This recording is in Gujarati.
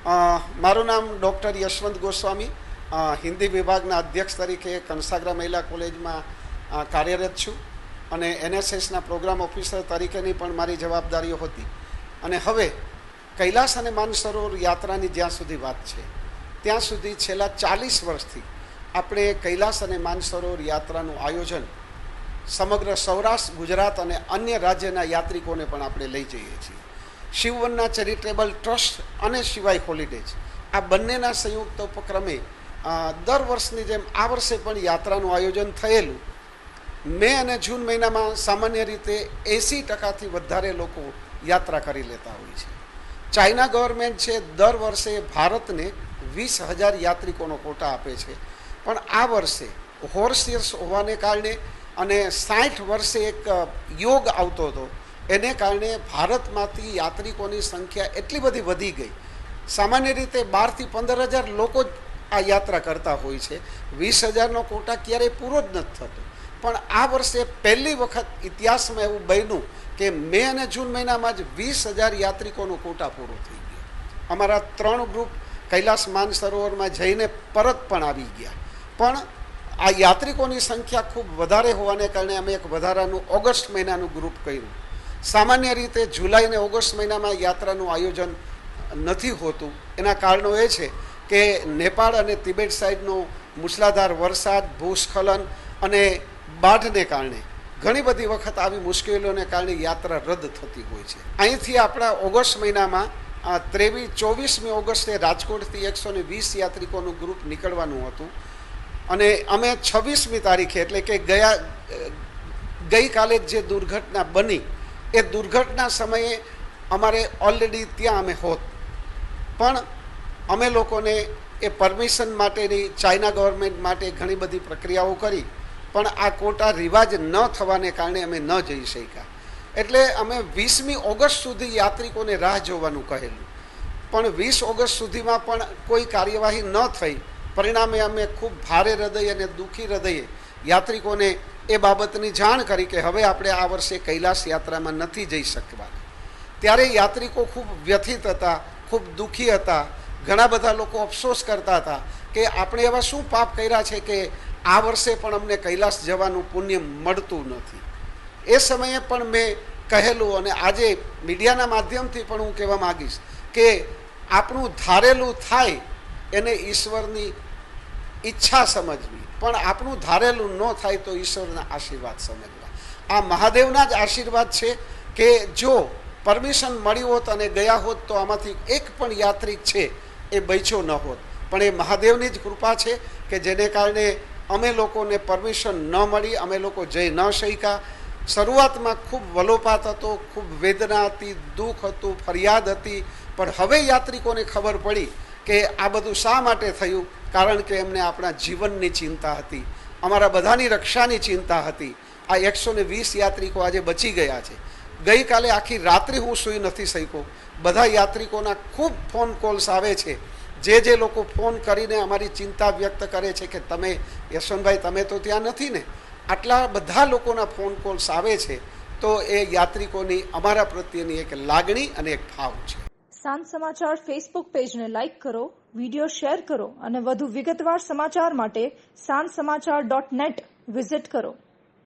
મારું નામ ડૉક્ટર યશવંત ગોસ્વામી, હિન્દી વિભાગના અધ્યક્ષ તરીકે કંસાગ્રા મહિલા કોલેજમાં કાર્યરત છું અને NSSના પ્રોગ્રામ ઓફિસર તરીકેની પણ મારી જવાબદારીઓ હતી. અને હવે કૈલાસ અને માનસરોવર યાત્રાની જ્યાં સુધી વાત છે ત્યાં સુધી છેલ્લા 40 વર્ષથી આપણે કૈલાસ અને માનસરોવર યાત્રાનું આયોજન સમગ્ર સૌરાષ્ટ્ર, ગુજરાત અને અન્ય રાજ્યના યાત્રિકોને પણ આપણે લઈ જઈએ છીએ. શિવવનના ચેરિટેબલ ટ્રસ્ટ અને શિવાય હોલિડેજ આ બંનેના સંયુક્ત ઉપક્રમે દર વર્ષની જેમ આ વર્ષે પણ યાત્રાનું આયોજન થયેલું. મે અને જૂન મહિનામાં સામાન્ય રીતે 80%થી વધારે લોકો યાત્રા કરી લેતા હોય છે. ચાઇના ગવર્મેન્ટ છે દર વર્ષે ભારતને 20,000 યાત્રિકોનો કોટા આપે છે, પણ આ વર્ષે હોર્સિયર્સ હોવાને કારણે અને 60 વર્ષે એક યોગ આવતો હતો એને કારણે ભારતમાંથી યાત્રિકોની સંખ્યા એટલી બધી વધી ગઈ. સામાન્ય રીતે 12,000 થી 15,000 લોકો જ આ યાત્રા કરતા હોય છે. 20,000નો કોટા ક્યારેય પૂરો જ નથી થતો. પણ આ વર્ષે પહેલી વખત ઇતિહાસમાં એવું બન્યું કે મે અને જૂન મહિનામાં જ 20,000 યાત્રિકોનો કોટા પૂરો થઈ ગયો. અમારા 3 ગ્રુપ કૈલાસ માનસરોવરમાં જઈને પરત પણ આવી ગયા. પણ આ યાત્રિકોની સંખ્યા ખૂબ વધારે હોવાને કારણે અમે એક વધારાનું ઓગસ્ટ મહિનાનું ગ્રુપ કર્યું. સામાન્ય રીતે જુલાઈ અને ઓગસ્ટ મહિનામાં યાત્રાનું આયોજન નથી હોતું. એના કારણો એ છે કે નેપાળ અને તિબેટ સાઈડનો મુશળધાર વરસાદ, ભૂસ્ખલન અને બાઢને કારણે ઘણી બધી વખત આવી મુશ્કેલીઓને કારણે યાત્રા રદ થતી હોય છે. અહીંથી આપણા ઓગસ્ટ મહિનામાં 23-24મી ઓગસ્ટે રાજકોટથી 120 યાત્રિકોનું ગ્રુપ નીકળવાનું હતું અને અમે 26મી તારીખે એટલે કે ગઈકાલે જે દુર્ઘટના બની એ દુર્ઘટના સમયે અમારે ઓલરેડી ત્યાં અમે હોત, પણ અમે લોકોને એ પરમિશન માટેની ચાઇના ગવર્મેન્ટ માટે ઘણી બધી પ્રક્રિયાઓ કરી, પણ આ કોટા રિવાજ ન થવાને કારણે અમે ન જઈ શક્યા. એટલે અમે 20મી ઓગસ્ટ સુધી યાત્રિકોને રાહ જોવાનું કહેલું, પણ 20 ઓગસ્ટ સુધીમાં પણ કોઈ કાર્યવાહી ન થઈ. પરિણામે અમે ખૂબ ભારે હૃદય અને દુઃખી હૃદયે યાત્રિકોને એ બાબતની જાણ કરી કે હવે આપણે આ વર્ષે કૈલાસ યાત્રામાં નથી જઈ શકવાના. ત્યારે યાત્રિકો ખૂબ વ્યથિત હતા, ખૂબ દુઃખી હતા. ઘણા બધા લોકો અફસોસ કરતા હતા કે આપણે એવા શું પાપ કર્યા છે કે આ વર્ષે પણ અમને કૈલાસ જવાનું પુણ્ય મળતું નથી. એ સમયે પણ મેં કહેલું અને આજે મીડિયાના માધ્યમથી પણ હું કહેવા માગીશ કે આપણું ધારેલું થાય એને ઈશ્વરની ઈચ્છા સમજવી, પણ આપણું ધારેલું ન થાય તો ઈશ્વરના આશીર્વાદ સમજવા. આ મહાદેવના જ આશીર્વાદ છે કે જો પરમિશન મળી હોત અને ગયા હોત તો આમાંથી એક પણ યાત્રિક છે એ બચ્યો ન હોત. પણ એ મહાદેવની જ કૃપા છે કે જેને કારણે અમે લોકોને પરમિશન ન મળી, અમે લોકો જઈ ન શક્યા. શરૂઆતમાં ખૂબ વલોપાત હતો, ખૂબ વેદના હતી, દુઃખ હતું, ફરિયાદ હતી, પણ હવે યાત્રિકોને ખબર પડી કે આ બધું શા માટે થયું. કારણ કે એમને આપણા જીવનની ચિંતા હતી, અમારા બધાની રક્ષાની ચિંતા હતી. આ 120 યાત્રિકો આજે બચી ગયા છે. ગઈકાલે આખી રાત્રિ હું સૂઈ નથી શક્યો. બધા યાત્રિકોના ખૂબ ફોન કોલ્સ આવે છે. જે લોકો ફોન કરીને અમારી ચિંતા વ્યક્ત કરે છે કે તમે યશવંતભાઈ તમે તો ત્યાં નથી ને, આટલા બધા લોકોના ફોન કોલ્સ આવે છે. તો એ યાત્રિકોની અમારા પ્રત્યેની એક લાગણી અને એક ભાવ છે. સાંજ સમાચાર ફેસબુક પેજને લાઇક કરો, વિડીયો શેર કરો અને વધુ વિગતવાર સમાચાર માટે sanssamachar.net વિઝિટ કરો.